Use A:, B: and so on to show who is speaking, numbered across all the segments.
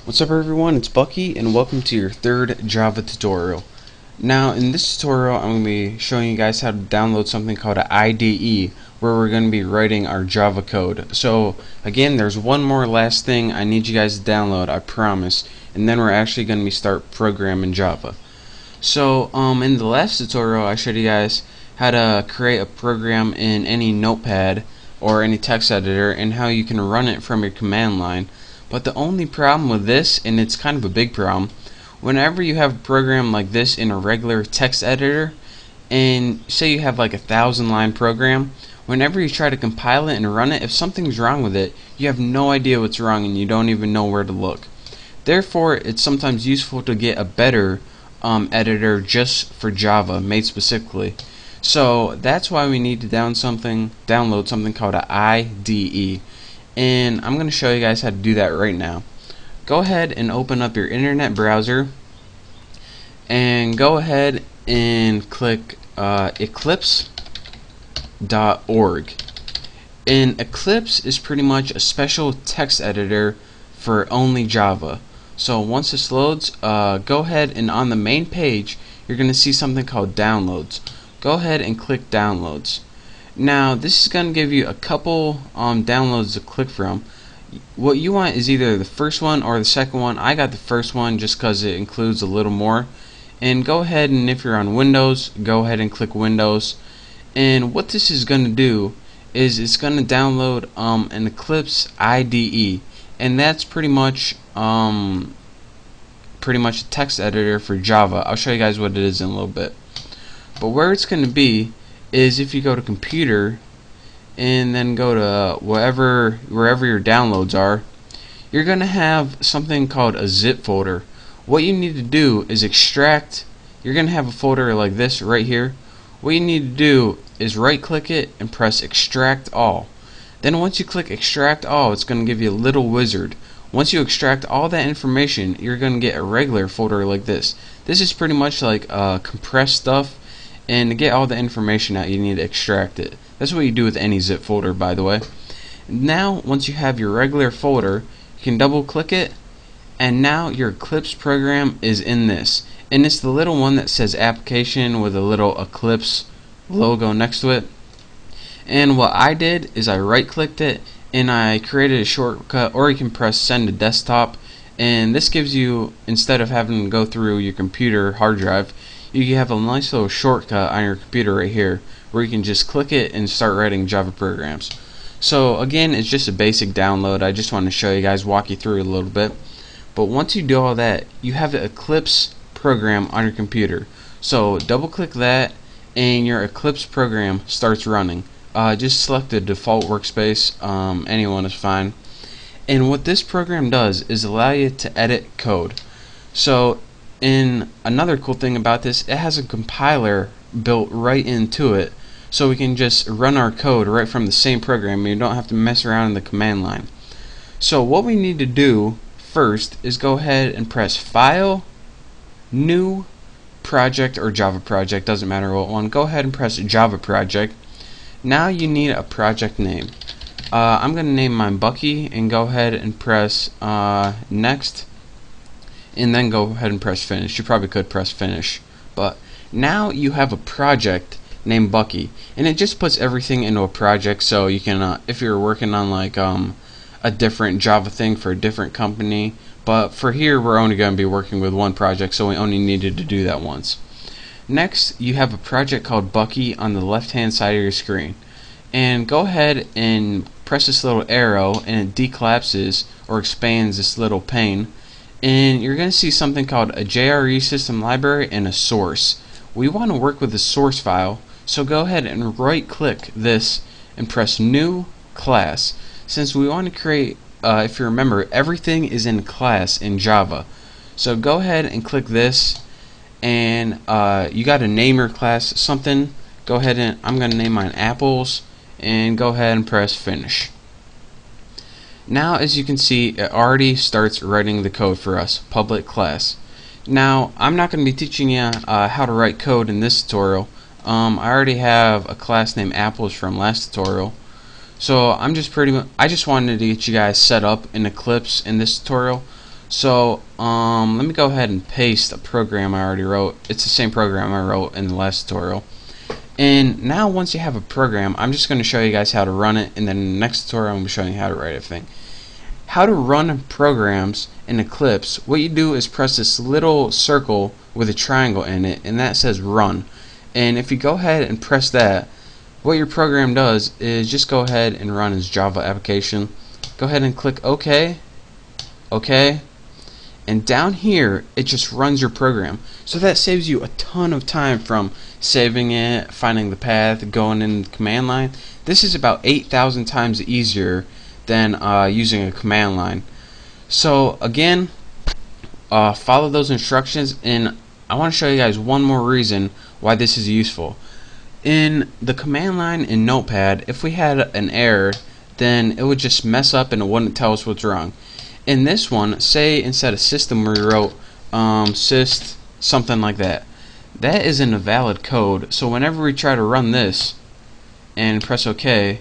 A: What's up everyone, it's Bucky and welcome to your third Java tutorial. Now in this tutorial I'm going to be showing you guys how to download something called an IDE where we're going to be writing our Java code. So again, there's one more last thing I need you guys to download, I promise, and then we're actually going to be start programming Java. So in the last tutorial I showed you guys how to create a program in any notepad or any text editor and how you can run it from your command line. But the only problem with this, and it's kind of a big problem, whenever you have a program like this in a regular text editor, and say you have like a 1,000-line program, whenever you try to compile it and run it, if something's wrong with it, you have no idea what's wrong and you don't even know where to look. Therefore, it's sometimes useful to get a better editor just for Java, made specifically. So that's why we need to download something called an IDE. And I'm going to show you guys how to do that right now. Go ahead and open up your internet browser and go ahead and click eclipse.org. And Eclipse is pretty much a special text editor for only Java. So once this loads, go ahead and on the main page you're going to see something called downloads. Go ahead and click downloads. Now this is going to give you a couple downloads to click from. What you want is either the first one or the second one. I got the first one just because it includes a little more. And go ahead, and if you're on Windows, go ahead and click Windows. And what this is going to do is it's going to download an Eclipse IDE, and that's pretty much a text editor for Java. I'll show you guys what it is in a little bit. But where it's going to be is if you go to computer and then go to wherever your downloads are, you're going to have something called a zip folder. What you need to do is extract. You're going to have a folder like this right here. What you need to do is right click it and press extract all. Then once you click extract all, it's going to give you a little wizard. Once you extract all that information, you're going to get a regular folder like this. This is pretty much like compressed stuff. And to get all the information out, you need to extract it. That's what you do with any zip folder, by the way. Now, once you have your regular folder, you can double click it, and now your Eclipse program is in this. And it's the little one that says application with a little Eclipse logo next to it. And what I did is I right clicked it and I created a shortcut, or you can press send to desktop, and this gives you, instead of having to go through your computer hard drive, you have a nice little shortcut on your computer right here where you can just click it and start writing Java programs. So again, it's just a basic download. I just want to show you guys, walk you through it a little bit. But once you do all that, you have the Eclipse program on your computer. So double click that and your Eclipse program starts running. Just select the default workspace, anyone is fine. And what this program does is allow you to edit code. So another cool thing about this, it has a compiler built right into it, so we can just run our code right from the same program and you don't have to mess around in the command line. So what we need to do first is go ahead and press File, New, Project, or Java Project, doesn't matter what one. Go ahead and press Java Project. Now you need a project name. I'm going to name mine Bucky, and go ahead and press Next, and then go ahead and press finish. You probably could press finish, but now you have a project named Bucky, and it just puts everything into a project. So you can, if you're working on like a different Java thing for a different company, but for here we're only going to be working with one project, so we only needed to do that once. Next, you have a project called Bucky on the left hand side of your screen, and go ahead and press this little arrow and it decollapses or expands this little pane. And you're going to see something called a JRE system library and a source. We want to work with the source file, so go ahead and right click this and press new class. Since we want to create, if you remember, everything is in class in Java. So go ahead and click this, and you got to name your class something. Go ahead and I'm going to name mine Apples, and go ahead and press finish. Now, as you can see, it already starts writing the code for us, public class. Now, I'm not going to be teaching you how to write code in this tutorial. I already have a class named Apples from last tutorial. So I just wanted to get you guys set up in Eclipse in this tutorial. So let me go ahead and paste a program I already wrote. It's the same program I wrote in the last tutorial. And now once you have a program, I'm just going to show you guys how to run it, and then in the next tutorial I'm going to be showing you how to write everything. How to run programs in Eclipse. What you do is press this little circle with a triangle in it, and that says run. And if you go ahead and press that, what your program does is just go ahead and run as Java application. Go ahead and click OK, OK, and down here it just runs your program. So that saves you a ton of time from saving it, finding the path, going in the command line. This is about 8,000 times easier than using a command line. So again, follow those instructions, and I want to show you guys one more reason why this is useful. In the command line in Notepad, if we had an error, then it would just mess up and it wouldn't tell us what's wrong. In this one, say instead of system we wrote syst something like that. That isn't a valid code, so whenever we try to run this and press OK,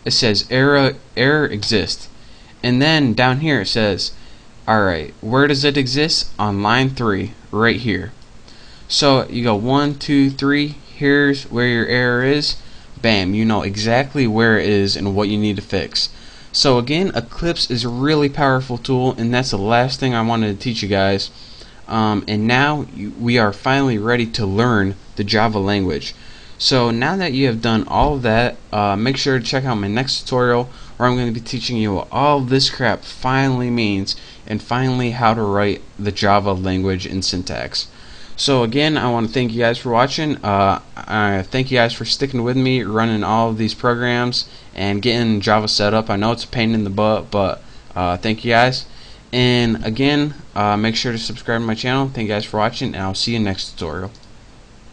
A: it says error exists. And then down here it says, alright, where does it exist? On line 3, right here. So you go 1, 2, 3, here's where your error is. Bam, you know exactly where it is and what you need to fix. So again, Eclipse is a really powerful tool, and that's the last thing I wanted to teach you guys. And now we are finally ready to learn the Java language. So now that you have done all of that, make sure to check out my next tutorial where I'm going to be teaching you what all this crap finally means, and finally how to write the Java language in syntax. So again, I want to thank you guys for watching. I thank you guys for sticking with me running all of these programs and getting Java set up. I know it's a pain in the butt, but thank you guys. And again, make sure to subscribe to my channel. Thank you guys for watching, and I'll see you next tutorial.